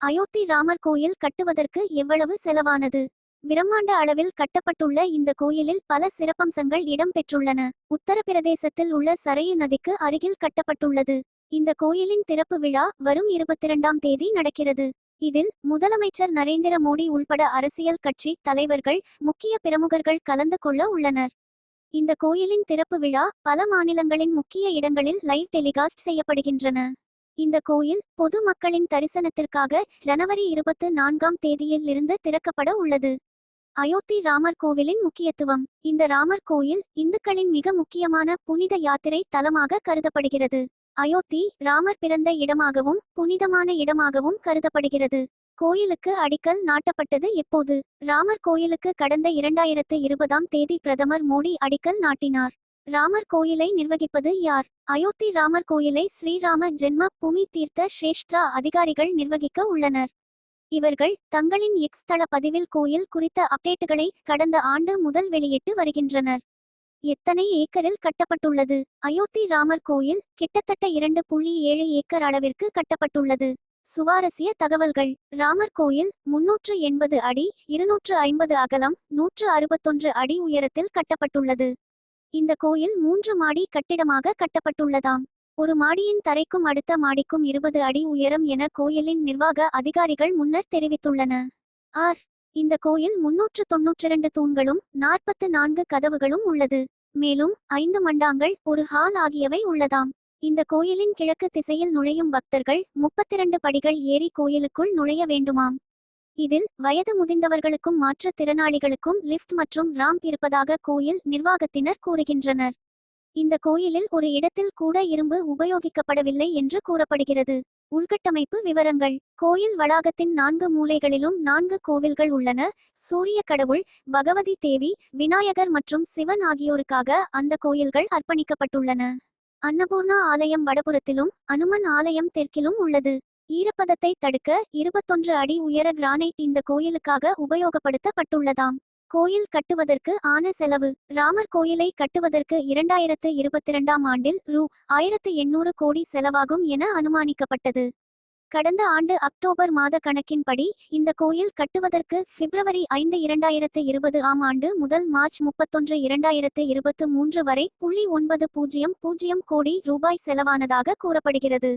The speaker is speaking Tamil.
அயோத்தி ராமர் கோயில் கட்டுவதற்கு எவ்வளவு செலவானது? பிரம்மாண்ட அளவில் கட்டப்பட்டுள்ள இந்த கோயிலில் பல சிறப்பம்சங்கள் இடம்பெற்றுள்ளன. உத்தரப்பிரதேசத்தில் உள்ள சரையு நதிக்கு அருகில் கட்டப்பட்டுள்ளது. இந்த கோயிலின் திறப்பு விழா வரும் 22ஆம் தேதி நடக்கிறது. இதில் முதலமைச்சர் நரேந்திர மோடி உள்பட அரசியல் கட்சி தலைவர்கள், முக்கிய பிரமுகர்கள் கலந்து கொள்ள உள்ளனர். இந்த கோயிலின் திறப்பு விழா பல மாநிலங்களின் முக்கிய இடங்களில் லைவ் டெலிகாஸ்ட் செய்யப்படுகின்றன. இந்த கோயில் பொது மக்களின் தரிசனத்திற்காக ஜனவரி 24ஆம் தேதியில் இருந்து திறக்கப்பட உள்ளது. அயோத்தி ராமர் கோவிலின் முக்கியத்துவம். இந்த ராமர் கோயில் இந்துக்களின் மிக முக்கியமான புனித யாத்திரை தலமாக கருதப்படுகிறது. அயோத்தி ராமர் பிறந்த இடமாகவும் புனிதமான இடமாகவும் கருதப்படுகிறது. கோயிலுக்கு அடிக்கல் நாட்டப்பட்டது எப்போது? ராமர் கோயிலுக்கு கடந்த 2020ஆம் தேதி பிரதமர் மோடி அடிக்கல் நாட்டினார். ராமர் கோயிலை நிர்வகிப்பது யார்? அயோத்தி ராமர் கோயிலை ஸ்ரீராம ஜென்ம பூமி தீர்த்த ஸ்ரேஷ்டா அதிகாரிகள் நிர்வகிக்க உள்ளனர். இவர்கள் தங்களின் எக்ஸ் தள பதிவில் கோயில் குறித்த அப்டேட்டுகளை கடந்த ஆண்டு முதல் வெளியிட்டு வருகின்றனர். எத்தனை ஏக்கரில் கட்டப்பட்டுள்ளது? அயோத்தி ராமர் கோயில் கிட்டத்தட்ட 2.7 ஏக்கர் அளவிற்கு கட்டப்பட்டுள்ளது. சுவாரஸ்ய தகவல்கள். ராமர் கோயில் 380 அடி 250 அகலம் 161 அடி உயரத்தில் கட்டப்பட்டுள்ளது. இந்த கோயில் 3 மாடி கட்டிடமாக கட்டப்பட்டுள்ளதாம். ஒரு மாடியின் தரைக்கும் அடுத்த மாடிக்கும் 20 அடி உயரம் என கோயிலின் நிர்வாக அதிகாரிகள் முன்னர் தெரிவித்துள்ளனர். இந்த கோயில் 392 தூண்களும் 44 கதவுகளும் உள்ளது. மேலும் 5 மண்டாங்கள், ஒரு ஹால் ஆகியவை உள்ளதாம். இந்த கோயிலின் கிழக்கு திசையில் நுழையும் பக்தர்கள் 32 படிகள் ஏறி கோயிலுக்குள் நுழைய வேண்டுமாம். இதில் வயது முதிர்ந்தவர்களுக்கும் மாற்றுத் திறனாளிகளுக்கும் லிஃப்ட் மற்றும் ராம்ப் இருப்பதாக கோயில் நிர்வாகத்தினர் கூறுகின்றனர். இந்த கோயிலில் ஒரு இடத்தில் கூட இரும்பு உபயோகிக்கப்படவில்லை என்று கூறப்படுகிறது. உள்கட்டமைப்பு விவரங்கள். கோயில் வளாகத்தின் 4 மூலைகளிலும் 4 கோவில்கள் உள்ளன. சூரிய கடவுள், பகவதி தேவி, விநாயகர் மற்றும் சிவன் ஆகியோருக்காக அந்த கோயில்கள் அர்ப்பணிக்கப்பட்டுள்ளன. அன்னபூர்ணா ஆலயம் வடபுறத்திலும் அனுமன் ஆலயம் தெற்கிலும் உள்ளது. ஈரப்பதத்தை தடுக்க 21 அடி உயர கிரானைட் இந்த கோயிலுக்காக உபயோகப்படுத்தப்பட்டுள்ளதாம். கோயில் கட்டுவதற்கு ஆன செலவு. ராமர் கோயிலை கட்டுவதற்கு 2022ஆம் ஆண்டில் ரூ.1800 கோடி செலவாகும் என அனுமானிக்கப்பட்டது. கடந்த ஆண்டு அக்டோபர் மாத கணக்கின்படி இந்த கோயில் கட்டுவதற்கு பிப்ரவரி 5, 2020ஆம் ஆண்டு முதல் மார்ச் 31, 2023 வரை .900 கோடி ரூபாய் செலவானதாக கூறப்படுகிறது.